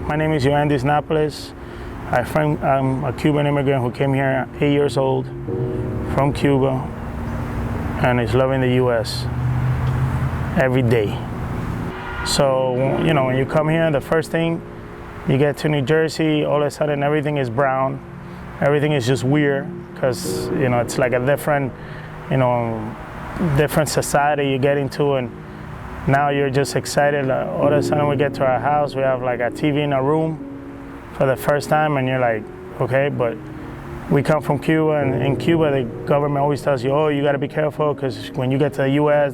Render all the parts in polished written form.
My name is Yoandis, Napoles. I'm a Cuban immigrant who came here 8 years old from Cuba and is loving the U.S. every day. So, when you come here, the first thing, you get to New Jersey, all of a sudden everything is brown. Everything is just weird because, it's like a different society you get into, and now you're just excited. All of a sudden we get to our house, we have like a TV in our room for the first time, and you're like, okay, but we come from Cuba, and in Cuba the government always tells you, oh, you got to be careful because when you get to the U.S.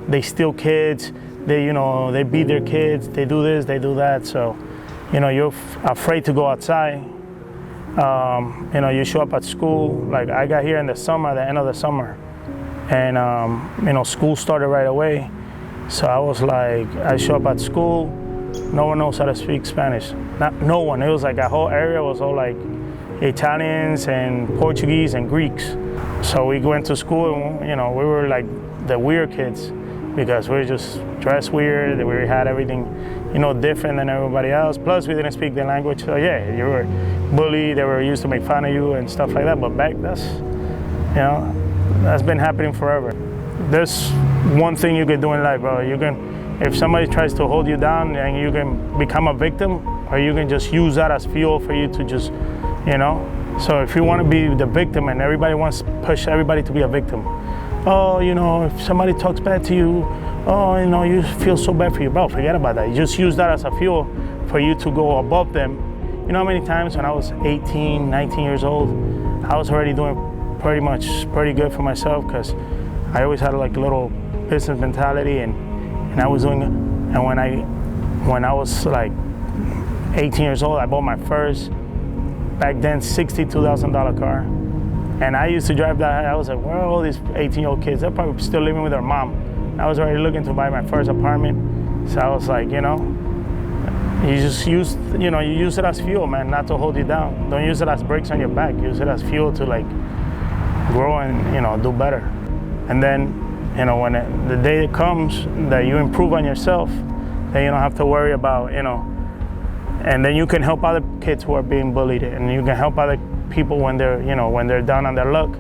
they steal kids, they beat their kids, they do this, they do that. So, you're afraid to go outside. You show up at school. Like I got here in the summer, the end of the summer, and school started right away. So I was like, I show up at school, no one knows how to speak Spanish. No one. It was like a whole area was all like Italians and Portuguese and Greeks. So we went to school and, we were like the weird kids because we were just dressed weird. We had everything, different than everybody else. Plus we didn't speak the language. So yeah, you were bullied. They were used to make fun of you and stuff like that. But that's been happening forever. There's one thing you can do in life, bro. If somebody tries to hold you down, and you can become a victim, or you can just use that as fuel for you to just, So if you want to be the victim, and everybody wants to push everybody to be a victim. Oh, if somebody talks bad to you, you feel so bad for you, bro. Forget about that. You just use that as a fuel for you to go above them. You know how many times when I was 18, 19 years old, I was already doing pretty good for myself because I always had like a little business mentality, and I was doing it. And when I was like 18 years old, I bought my first, back then, $62,000 car. And I used to drive that. I was like, where are all these 18-year-old kids? They're probably still living with their mom. I was already looking to buy my first apartment. So I was like, you just use, you use it as fuel, man, not to hold you down. Don't use it as brakes on your back. Use it as fuel to like grow and, do better. And then, when the day comes that you improve on yourself, then you don't have to worry about, and then you can help other kids who are being bullied, and you can help other people when they're, when they're down on their luck.